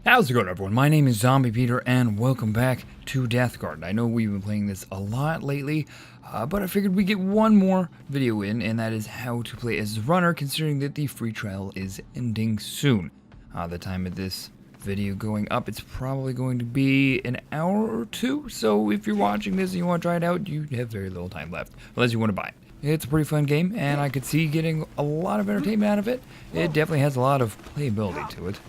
How's it going, everyone? My name is Zombie Peter, and welcome back to Deathgarden. I know we've been playing this a lot lately, but I figured we'd get one more video in, and that is how to play as runner, considering that the free trial is ending soon. The time of this video going up, it's probably going to be an hour or two, so if you're watching this and you want to try it out, you have very little time left, unless you want to buy it. It's a pretty fun game, and I could see getting a lot of entertainment out of it. It definitely has a lot of playability to it.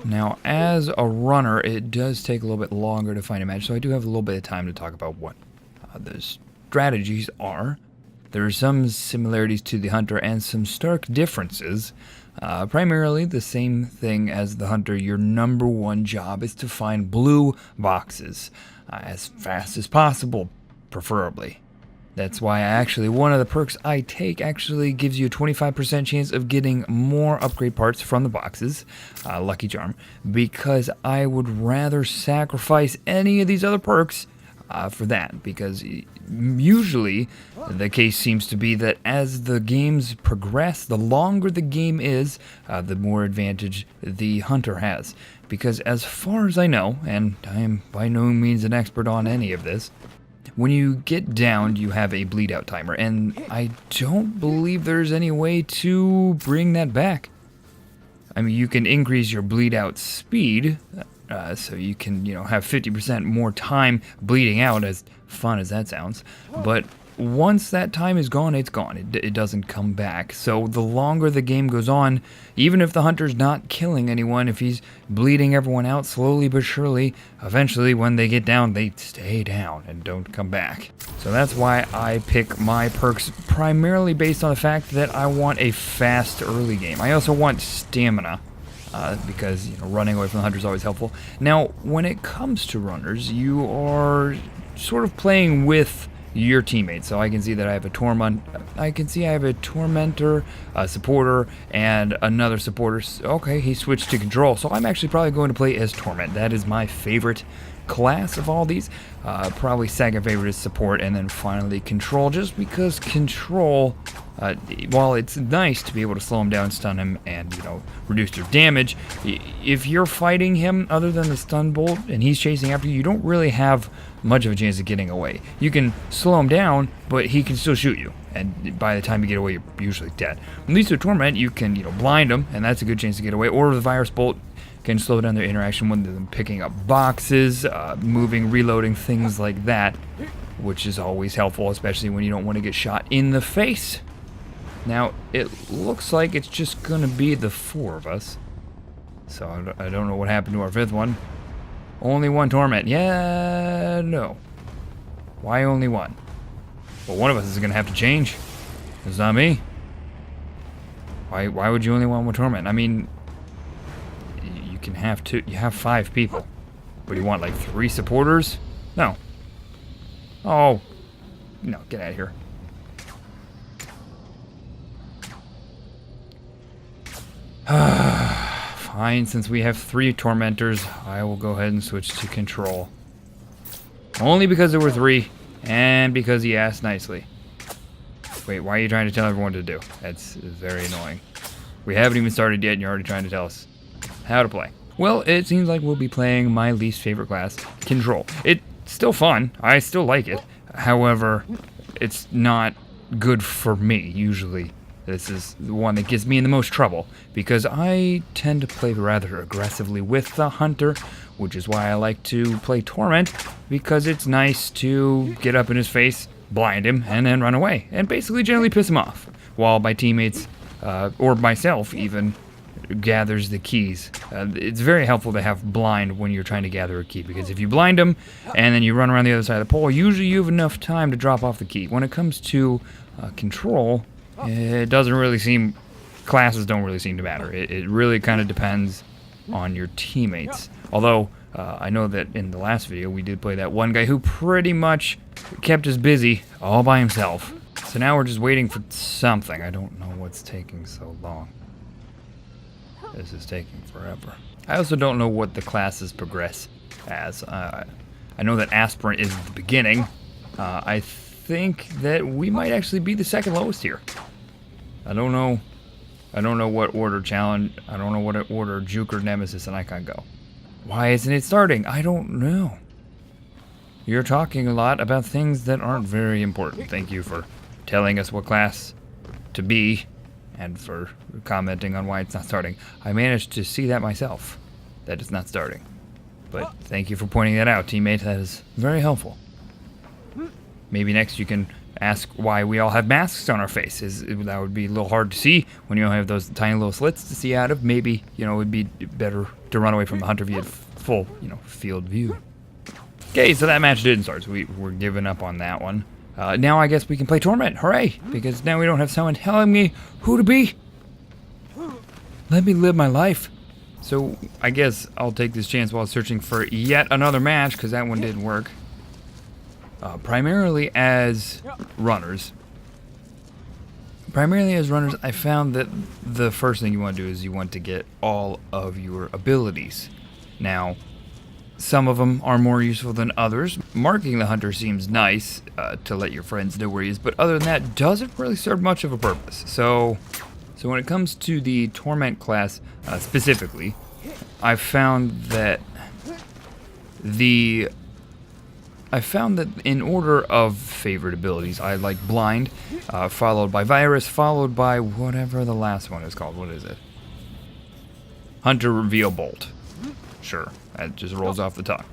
Now, as a runner, it does take a little bit longer to find a match, so I do have a little bit of time to talk about what the strategies are. There are some similarities to the hunter and some stark differences. Primarily the same thing as the hunter. Your number one job is to find blue boxes as fast as possible, preferably. That's why one of the perks I take actually gives you a 25% chance of getting more upgrade parts from the boxes, Lucky Charm, because I would rather sacrifice any of these other perks for that, because usually the case seems to be that as the games progress, the longer the game is, the more advantage the hunter has. Because as far as I know, and I am by no means an expert on any of this, when you get downed, you have a bleed out timer, and I don't believe there's any way to bring that back. I mean, you can increase your bleed out speed, so you can, have 50% more time bleeding out, as fun as that sounds, but once that time is gone, it's gone. It doesn't come back. So the longer the game goes on, even if the hunter's not killing anyone, if he's bleeding everyone out slowly but surely, eventually when they get down, they stay down and don't come back. So that's why I pick my perks primarily based on the fact that I want a fast early game. I also want stamina. Because running away from the hunter is always helpful. Now, when it comes to runners, you are sort of playing with your teammates. So I can see that I have a tormentor, a supporter, and another supporter. Okay, he switched to control, so I'm actually probably going to play as torment. That is my favorite class of all these. Probably second favorite is support, and then finally control, just because control, while it's nice to be able to slow him down, stun him, and reduce their damage, if you're fighting him other than the stun bolt and he's chasing after you, you don't really have much of a chance of getting away. You can slow him down, but he can still shoot you, and by the time you get away, you're usually dead. At least with torment, you can blind him, and that's a good chance to get away. Or the virus bolt can slow down their interaction when they're picking up boxes, moving, reloading, things like that, which is always helpful, especially when you don't want to get shot in the face. Now, it looks like it's just going to be the four of us, so I don't know what happened to our fifth one. Only one torment. Yeah, no. Why only one? Well, one of us is going to have to change. It's not me. Why would you only want one torment? I mean, you can have two. You have 5 people. But you want like 3 supporters? No. Oh. No, get out of here. Fine, since we have 3 tormentors, I will go ahead and switch to control. Only because there were 3, and because he asked nicely. Wait, why are you trying to tell everyone what to do? That's very annoying. We haven't even started yet, and you're already trying to tell us how to play. Well, it seems like we'll be playing my least favorite class, control. It's still fun. I still like it. However, it's not good for me, usually. This is the one that gets me in the most trouble, because I tend to play rather aggressively with the hunter, which is why I like to play torment, because it's nice to get up in his face, blind him, and then run away, and basically generally piss him off, while my teammates, or myself even, gathers the keys. It's very helpful to have blind when you're trying to gather a key, because if you blind them, and then you run around the other side of the pole, usually you have enough time to drop off the key. When it comes to control, it doesn't really seem, classes don't really seem to matter. It really kind of depends on your teammates. Although, I know that in the last video we did play that one guy who pretty much kept us busy all by himself. So now we're just waiting for something. I don't know what's taking so long. This is taking forever. I also don't know what the classes progress as. I know that aspirant is the beginning. I think that we might actually be the second lowest here. I don't know what order challenge, I don't know what order Juke or Nemesis and Icon go. Why isn't it starting? I don't know. You're talking a lot about things that aren't very important. Thank you for telling us what class to be and for commenting on why it's not starting. I managed to see that myself, that it's not starting. But thank you for pointing that out, teammate. That is very helpful. Maybe next you can ask why we all have masks on our faces. That would be a little hard to see when you don't have those tiny little slits to see out of. Maybe, you know, it would be better to run away from the hunter if you had full, you know, field view. Okay, so that match didn't start, so we're giving up on that one. Now I guess we can play Torment. Hooray! Because now we don't have someone telling me who to be. Let me live my life. So I guess I'll take this chance while searching for yet another match, because that one didn't work. Primarily as runners, I found that the first thing you want to do is you want to get all of your abilities. Now, some of them are more useful than others. Marking the hunter seems nice to let your friends know where he is, but other than that, doesn't really serve much of a purpose. So when it comes to the Torment class specifically, I've found that in order of favorite abilities, I like Blind, followed by Virus, followed by whatever the last one is called. What is it? Hunter Reveal Bolt. Sure, that just rolls off the tongue.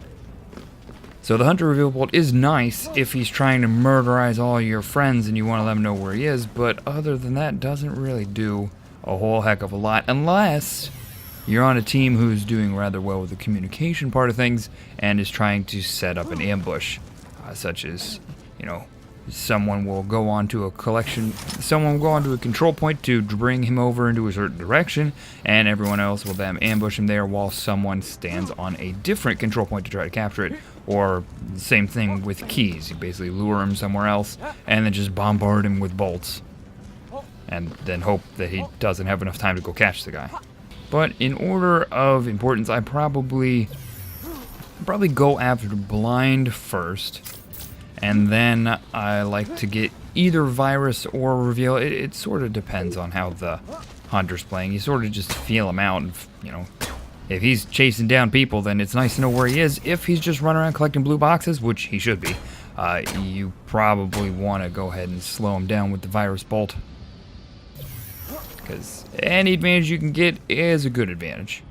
So the Hunter Reveal Bolt is nice if he's trying to murderize all your friends and you want to let him know where he is, but other than that, doesn't really do a whole heck of a lot, unless you're on a team who's doing rather well with the communication part of things and is trying to set up an ambush, such as, you know, someone will go onto a control point to bring him over into a certain direction, and everyone else will then ambush him there while someone stands on a different control point to try to capture it. Or the same thing with keys. You basically lure him somewhere else and then just bombard him with bolts, and then hope that he doesn't have enough time to go catch the guy. But in order of importance, I probably go after Blind first, and then I like to get either Virus or Reveal. It sort of depends on how the hunter's playing. You sort of just feel him out, and, you know, if he's chasing down people, then it's nice to know where he is. If he's just running around collecting blue boxes, which he should be, you probably want to go ahead and slow him down with the Virus Bolt, because any advantage you can get is a good advantage.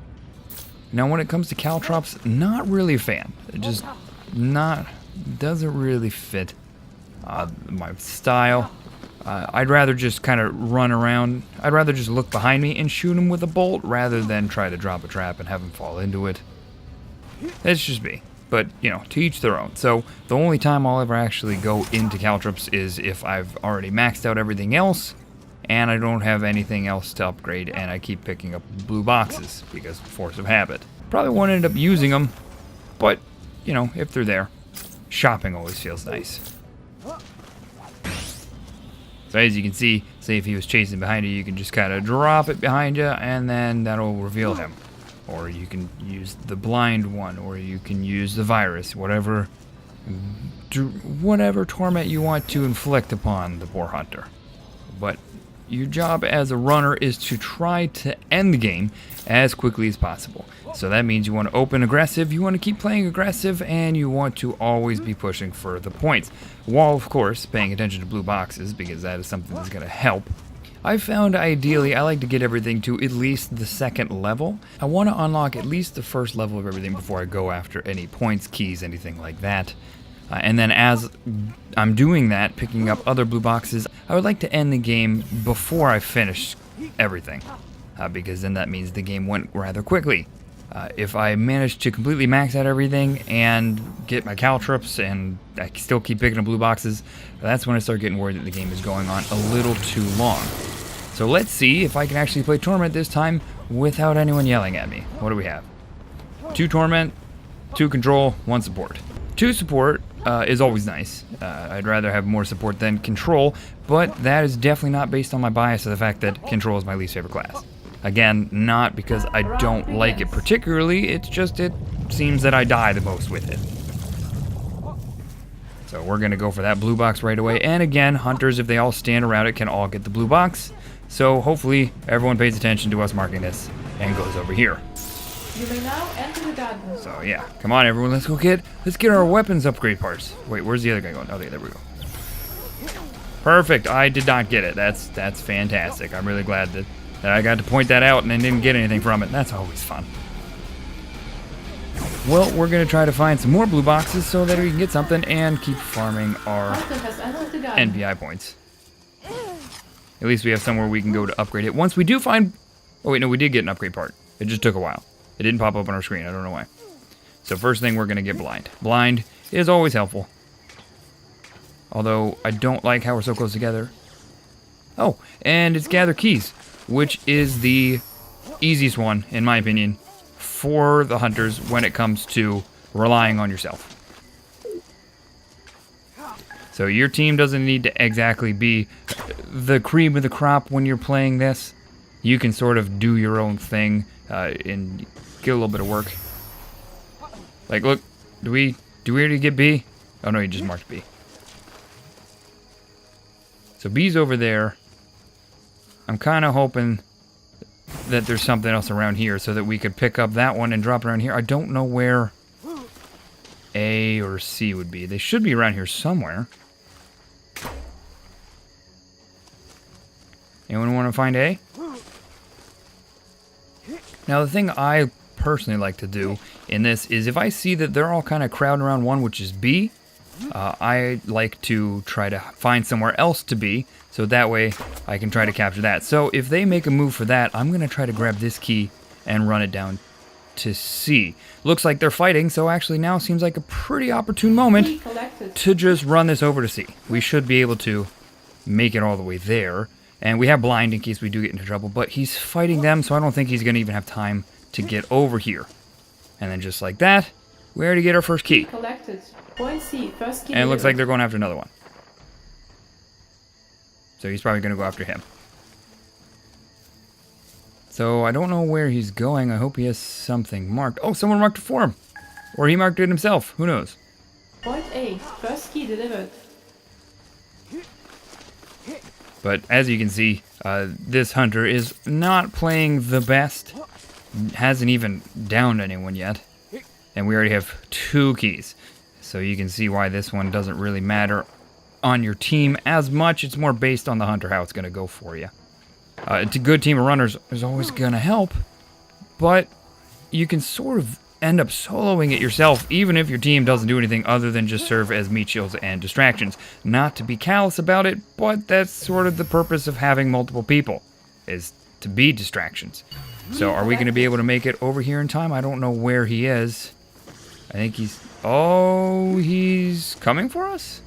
Now, when it comes to caltrops, not really a fan. It just doesn't really fit my style. I'd rather just kind of run around. I'd rather just look behind me and shoot him with a bolt rather than try to drop a trap and have him fall into it. That's just me. But, you know, to each their own. So the only time I'll ever actually go into caltrops is if I've already maxed out everything else and I don't have anything else to upgrade, and I keep picking up blue boxes because force of habit. Probably won't end up using them, but, you know, if they're there, shopping always feels nice. So as you can see, say if he was chasing behind you, you can just kind of drop it behind you, and then that'll reveal him. Or you can use the Blind one, or you can use the Virus, whatever torment you want to inflict upon the poor hunter. But your job as a runner is to try to end the game as quickly as possible. So that means you want to open aggressive, you want to keep playing aggressive, and you want to always be pushing for the points. While, of course, paying attention to blue boxes, because that is something that's going to help. I found ideally I like to get everything to at least the second level. I want to unlock at least the first level of everything before I go after any points, keys, anything like that. And then as I'm doing that, picking up other blue boxes, I would like to end the game before I finish everything, because then that means the game went rather quickly. If I manage to completely max out everything and get my caltrops and I still keep picking up blue boxes, that's when I start getting worried that the game is going on a little too long. So let's see if I can actually play Torment this time without anyone yelling at me. What do we have? 2 Torment, 2 Control, 1 Support. 2 Support is always nice. I'd rather have more support than Control, but that is definitely not based on my bias of the fact that Control is my least favorite class. Again, not because I don't like it particularly, it's just it seems that I die the most with it. So we're going to go for that blue box right away, and again, hunters, if they all stand around it, can all get the blue box. So hopefully everyone pays attention to us marking this and goes over here. You may now enter the garden. So yeah, come on everyone, let's get our weapons upgrade parts. Wait, where's the other guy going? Oh, there we go. Perfect. I did not get it. That's fantastic. I'm really glad that I got to point that out and then didn't get anything from it. That's always fun. Well, we're gonna try to find some more blue boxes so that we can get something and keep farming our NPI points. At least we have somewhere we can go to upgrade it. Once we do find... Oh wait, no, we did get an upgrade part. It just took a while. It didn't pop up on our screen. I don't know why. So first thing, we're going to get blind. Blind is always helpful. Although, I don't like how we're so close together. Oh, and it's gather keys, which is the easiest one, in my opinion, for the hunters when it comes to relying on yourself. So your team doesn't need to exactly be the cream of the crop when you're playing this. You can sort of do your own thing and get a little bit of work. Like, look, do we already get B? Oh no, you just marked B. So B's over there. I'm kind of hoping that there's something else around here so that we could pick up that one and drop it around here. I don't know where A or C would be. They should be around here somewhere. Anyone want to find A? Now, the thing I personally like to do in this is if I see that they're all kind of crowding around one, which is B, I like to try to find somewhere else to be, so that way I can try to capture that. So if they make a move for that, I'm going to try to grab this key and run it down to C. Looks like they're fighting, so actually now seems like a pretty opportune moment to just run this over to C. We should be able to make it all the way there. And we have blind in case we do get into trouble, but he's fighting them, so I don't think he's going to even have time to get over here. And then just like that, we already get our first key. Collected. Point C, first key. And it looks like they're going after another one. So he's probably going to go after him. So I don't know where he's going. I hope he has something marked. Oh, someone marked it for him. Or he marked it himself. Who knows? Point A, first key delivered. But as you can see, this hunter is not playing the best. Hasn't even downed anyone yet. And we already have 2 keys. So you can see why this one doesn't really matter on your team as much. It's more based on the hunter, how it's going to go for you. A good team of runners is always going to help. But you can sort of end up soloing it yourself, even if your team doesn't do anything other than just serve as meat shields and distractions. Not to be callous about it, but that's sort of the purpose of having multiple people, is to be distractions. So are we going to be able to make it over here in time? I don't know where he is. I think he's... Oh, he's coming for us?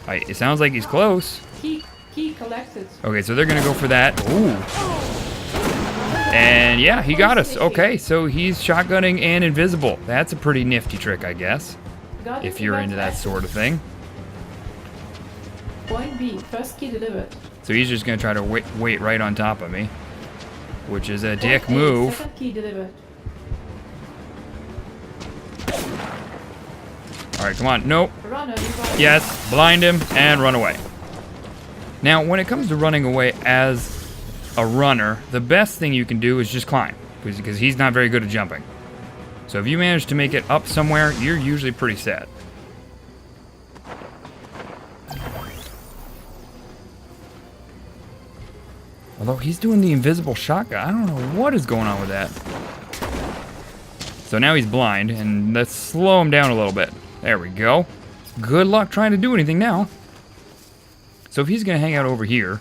It sounds like he's close. Key collected. Okay, so they're going to go for that. Ooh. And yeah, he got us. Okay, so he's shotgunning and invisible. That's a pretty nifty trick, I guess. If you're into that sort of thing. Point B, first key delivered. So he's just going to try to wait right on top of me. Which is a dick move. Second key delivered. Alright, come on. Nope. Runner, Yes, blind him and run away. Now, when it comes to running away as a runner, the best thing you can do is just climb, because he's not very good at jumping. So if you manage to make it up somewhere, you're usually pretty set. Although he's doing the invisible shotgun. I don't know what is going on with that. So now he's blind, and let's slow him down a little bit. There we go. Good luck trying to do anything now. So if he's going to hang out over here,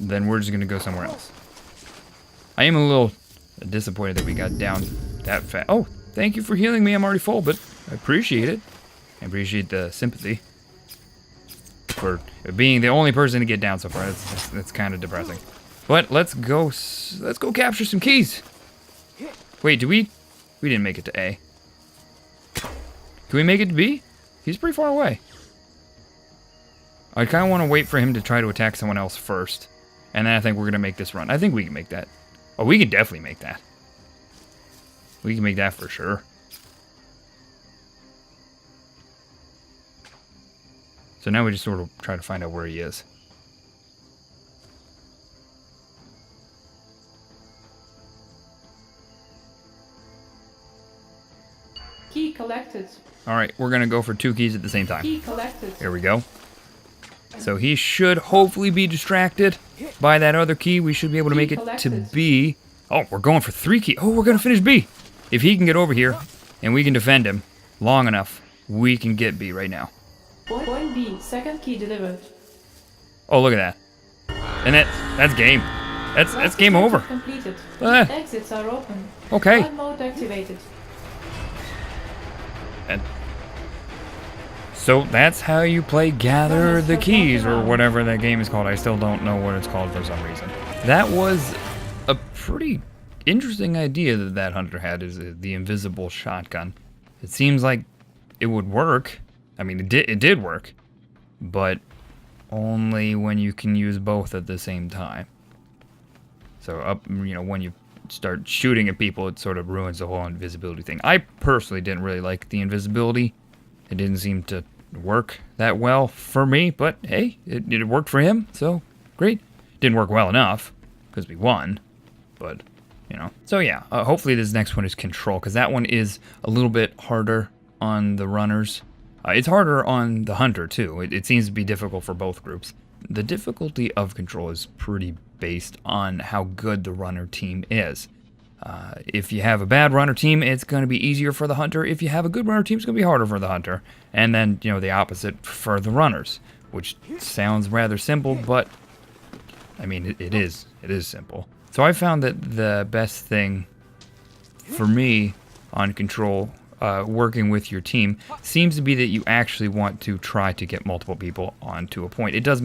then we're just going to go somewhere else. I am a little disappointed that we got down that fast. Oh, thank you for healing me. I'm already full, but I appreciate it. I appreciate the sympathy for being the only person to get down so far. That's kind of depressing. But let's go capture some keys. Wait, we didn't make it to A. Can we make it to B? He's pretty far away. I kind of want to wait for him to try to attack someone else first. And then I think we're going to make this run. I think we can make that. Oh, we can definitely make that. We can make that for sure. So now we just sort of try to find out where he is. Key collected. Alright, we're gonna go for 2 keys at the same time. Key collected. Here we go. So he should hopefully be distracted by that other key. We should be able to make it to B. Oh, we're going for 3 keys. Oh, we're gonna finish B. If he can get over here, and we can defend him long enough, we can get B right now. Point B, second key delivered. Oh, look at that. And that's game. That's game over. Completed. Ah. Exits are open. Okay. Flight mode activated. And so that's how you play Gather the Keys, or whatever that game is called. I still don't know what it's called for some reason. That was a pretty interesting idea that hunter had, is the invisible shotgun. It seems like it would work. I mean, it did work, but only when you can use both at the same time. So when you start shooting at people, it sort of ruins the whole invisibility thing. I personally didn't really like the invisibility. It didn't seem to work that well for me, but hey, it worked for him, so great. Didn't work well enough, because we won, but, So yeah, hopefully this next one is control, because that one is a little bit harder on the runners. It's harder on the hunter, too. It seems to be difficult for both groups. The difficulty of control is pretty based on how good the runner team is. If you have a bad runner team, it's going to be easier for the hunter. If you have a good runner team, it's going to be harder for the hunter. And then, the opposite for the runners, which sounds rather simple, but, I mean, it is simple. So I found that the best thing for me on control, working with your team, seems to be that you actually want to try to get multiple people onto a point. It does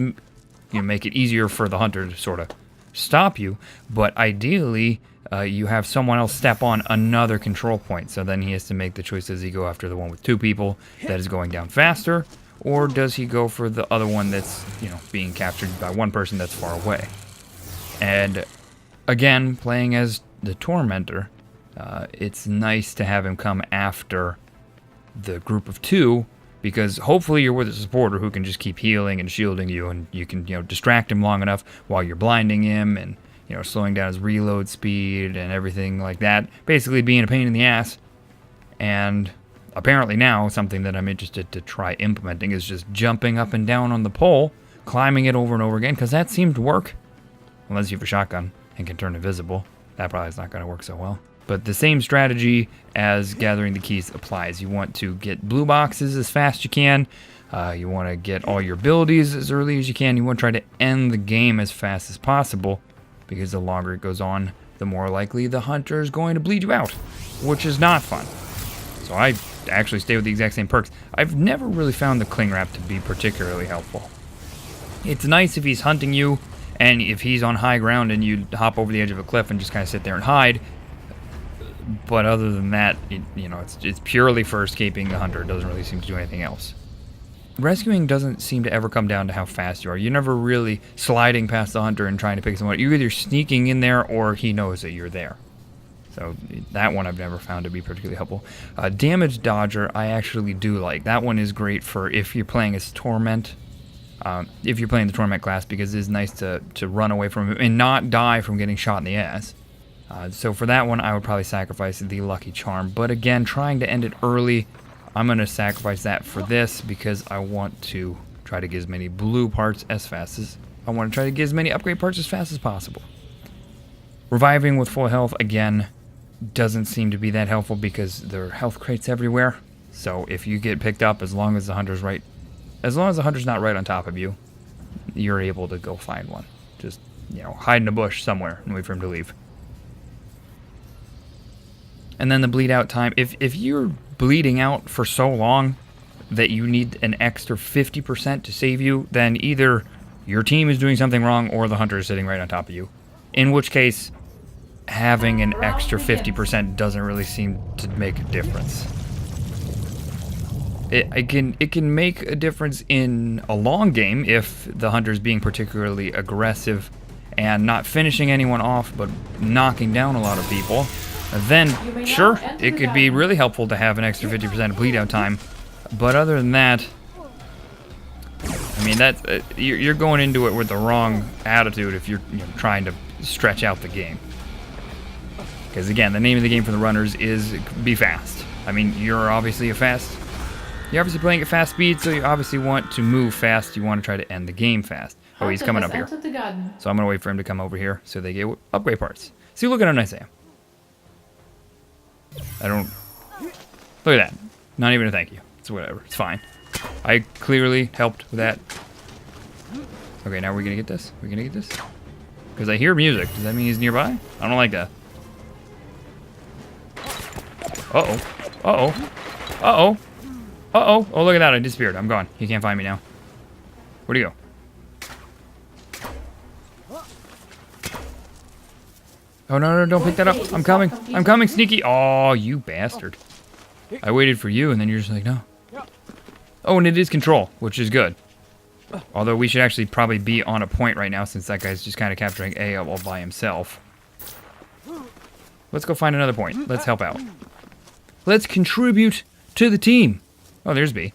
make it easier for the hunter to sort of stop you, but ideally you have someone else step on another control point, so then he has to make the choice: does he go after the one with 2 people that is going down faster, or does he go for the other one that's being captured by 1 person that's far away? And again, playing as the tormentor, it's nice to have him come after the group of 2, because hopefully you're with a supporter who can just keep healing and shielding you, and you can distract him long enough while you're blinding him and slowing down his reload speed and everything like that. Basically being a pain in the ass. And apparently now something that I'm interested to try implementing is just jumping up and down on the pole, climbing it over and over again, because that seemed to work. Unless you have a shotgun and can turn invisible. That probably is not going to work so well. But the same strategy as gathering the keys applies. You want to get blue boxes as fast as you can. You want to get all your abilities as early as you can. You want to try to end the game as fast as possible, because the longer it goes on, the more likely the hunter is going to bleed you out, which is not fun. So I actually stay with the exact same perks. I've never really found the cling wrap to be particularly helpful. It's nice if he's hunting you, and if he's on high ground and you hop over the edge of a cliff and just kind of sit there and hide. But other than that, it's purely for escaping the hunter. It doesn't really seem to do anything else. Rescuing doesn't seem to ever come down to how fast you are. You're never really sliding past the hunter and trying to pick someone up. You're either sneaking in there or he knows that you're there. So that one I've never found to be particularly helpful. Damage Dodger I actually do like. That one is great for if you're playing as Torment. If you're playing the Torment class, because it is nice to run away from him and not die from getting shot in the ass. So for that one, I would probably sacrifice the Lucky Charm. But again, trying to end it early, I'm going to sacrifice that for this, because I want to try to get as many blue parts as fast as... I want to try to get as many upgrade parts as fast as possible. Reviving with full health, again, doesn't seem to be that helpful because there are health crates everywhere. So if you get picked up, as long as the hunter's not right on top of you, you're able to go find one. Just, hide in a bush somewhere and wait for him to leave. And then the bleed out time. If you're bleeding out for so long that you need an extra 50% to save you, then either your team is doing something wrong or the hunter is sitting right on top of you. In which case, having an extra 50% doesn't really seem to make a difference. It can make a difference in a long game if the hunter's being particularly aggressive and not finishing anyone off but knocking down a lot of people. Then, sure, it could be really helpful to have an extra 50% bleed out time. But other than that, I mean, that's you're going into it with the wrong attitude if you're trying to stretch out the game. Because again, the name of the game for the runners is be fast. I mean, you're obviously playing at fast speed, so you obviously want to move fast. You want to try to end the game fast. Oh, he's coming up here. The garden. So I'm going to wait for him to come over here so they get upgrade parts. See, look at how nice I am. Look at that. Not even a thank you. It's whatever. It's fine. I clearly helped with that. Okay, now we're going to get this. We're going to get this. Because I hear music. Does that mean he's nearby? I don't like that. Uh-oh. Uh-oh. Uh-oh. Uh-oh. Oh, look at that. I disappeared. I'm gone. He can't find me now. Where'd he go? Oh, no, don't pick that up. I'm coming. I'm coming, sneaky. Oh, you bastard. I waited for you, and then you're just like, no. Oh, and it is control, which is good. Although we should actually probably be on a point right now, since that guy's just kind of capturing A all by himself. Let's go find another point. Let's help out. Let's contribute to the team. Oh, there's B.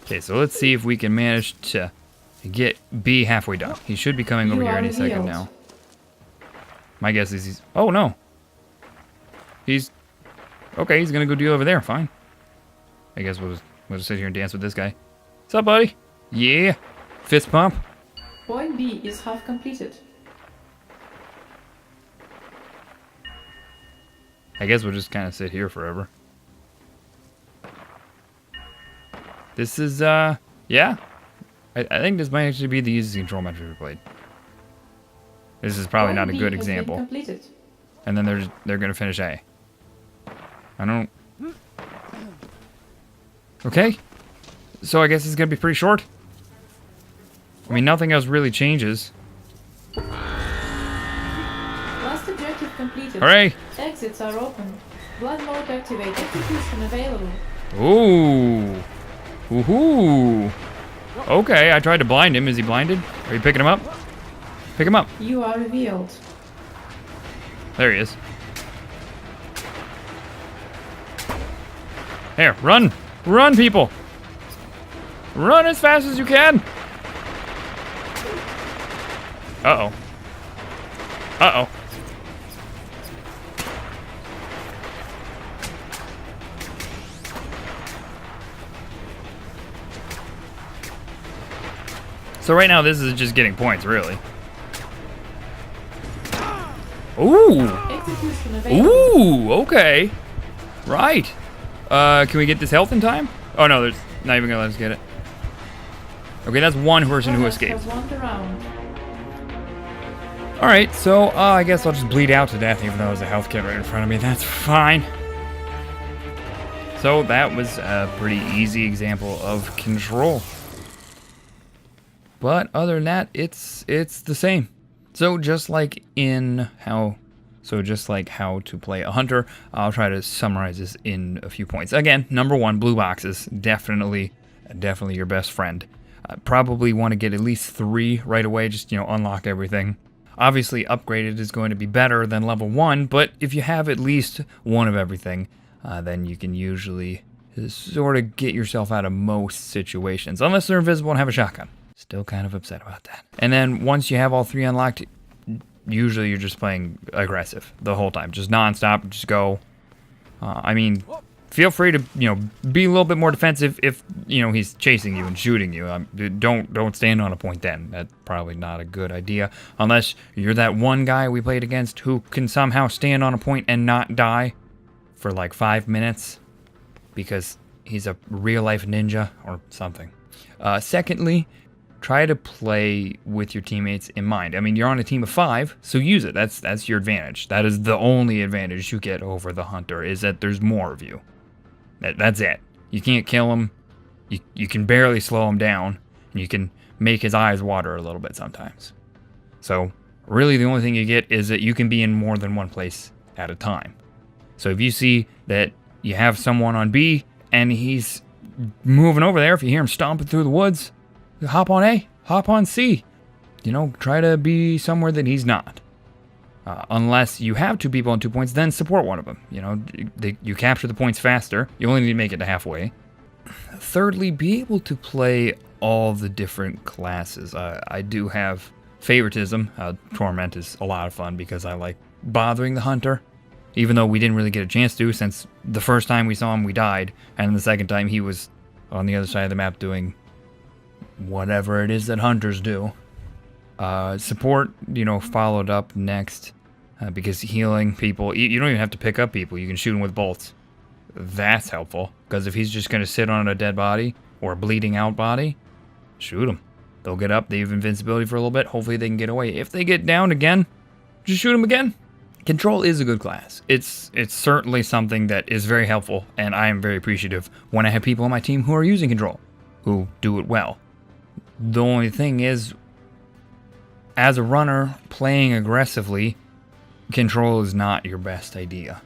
Okay, so let's see if we can manage to get B halfway done. He should be coming over here any second now. My guess is he's... Oh, no. He's... Okay, he's gonna go deal over there. Fine. I guess we'll just sit here and dance with this guy. What's up, buddy? Yeah. Fist pump. Point B is half completed. I guess we'll just kind of sit here forever. This is, yeah. I think this might actually be the easiest control match we've ever played. This is probably not a good example. And then they're gonna finish A. I don't... Okay. So I guess it's gonna be pretty short. I mean, nothing else really changes. Last objective completed. Hooray! Exits are open. Blood mode activated. Execution available. Ooh. Woohoo! Okay, I tried to blind him. Is he blinded? Are you picking him up? Pick him up. You are revealed. There he is. Here, run! Run, people! Run as fast as you can! Uh-oh. Uh-oh. So right now, this is just getting points, really. Ooh! Execution available. Ooh, okay. Right. Can we get this health in time? Oh no, there's not even gonna let us get it. Okay, that's one person who escaped. Alright, so I guess I'll just bleed out to death even though there's a health kit right in front of me. That's fine. So that was a pretty easy example of control. But other than that, it's the same. So just like how to play a hunter, I'll try to summarize this in a few points. Again, number one, blue boxes, definitely your best friend. Probably want to get at least 3 right away, just, unlock everything. Obviously, upgraded is going to be better than level 1, but if you have at least one of everything, then you can usually sort of get yourself out of most situations, unless they're invisible and have a shotgun. Still kind of upset about that. And then once you have all 3 unlocked, usually you're just playing aggressive the whole time. Just non-stop, just go. I mean, feel free to, be a little bit more defensive if, he's chasing you and shooting you. Don't stand on a point then. That's probably not a good idea. Unless you're that one guy we played against who can somehow stand on a point and not die for like 5 minutes because he's a real-life ninja or something. Secondly, try to play with your teammates in mind. I mean, you're on a team of 5, so use it. That's your advantage. That is the only advantage you get over the hunter, is that there's more of you. That's it. You can't kill him. You can barely slow him down. And you can make his eyes water a little bit sometimes. So, really the only thing you get is that you can be in more than one place at a time. So if you see that you have someone on B, and he's moving over there, if you hear him stomping through the woods, hop on A, hop on C. Try to be somewhere that he's not. Unless you have 2 people on 2 points, then support one of them. You capture the points faster. You only need to make it to halfway. thirdly, be able to play all the different classes. I do have favoritism. Torment is a lot of fun because I like bothering the hunter, even though we didn't really get a chance to, since the first time we saw him we died, and the second time he was on the other side of the map doing whatever it is that hunters do. Support, followed up next, because healing people, you don't even have to pick up people, you can shoot them with bolts. That's helpful, because if he's just going to sit on a dead body or a bleeding out body, shoot them. They'll get up, they have invincibility for a little bit, hopefully they can get away. If they get down again, just shoot them again. Control is a good class. It's certainly something that is very helpful, and I am very appreciative when I have people on my team who are using control, who do it well. The only thing is, as a runner, playing aggressively, control is not your best idea.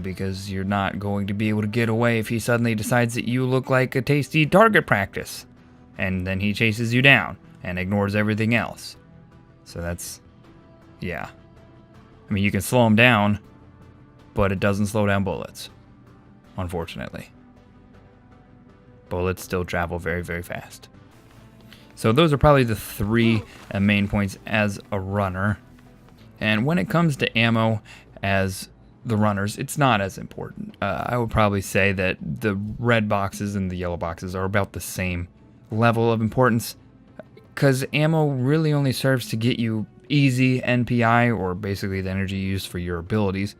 Because you're not going to be able to get away if he suddenly decides that you look like a tasty target practice. And then he chases you down and ignores everything else. So that's, yeah. I mean, you can slow him down, but it doesn't slow down bullets, unfortunately. Bullets still travel very, very fast. So those are probably the three main points as a runner. And when it comes to ammo as the runners, it's not as important. I would probably say that the red boxes and the yellow boxes are about the same level of importance, because ammo really only serves to get you easy NPI, or basically the energy used for your abilities.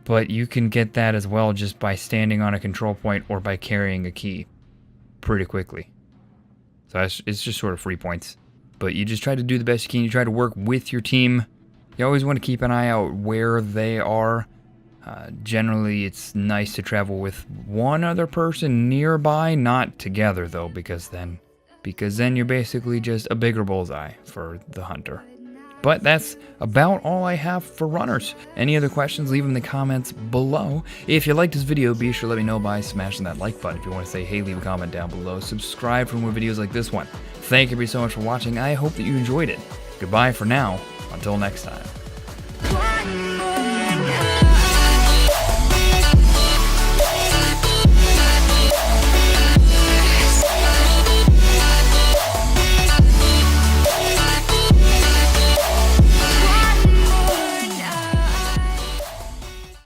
But you can get that as well just by standing on a control point or by carrying a key pretty quickly. So it's just sort of free points. But you just try to do the best you can. You try to work with your team. You always want to keep an eye out where they are. Generally, it's nice to travel with one other person nearby, not together though, because then you're basically just a bigger bullseye for the hunter. But that's about all I have for runners. Any other questions, leave them in the comments below. If you liked this video, be sure to let me know by smashing that like button. If you want to say hey, leave a comment down below. Subscribe for more videos like this one. Thank you so much for watching. I hope that you enjoyed it. Goodbye for now. Until next time.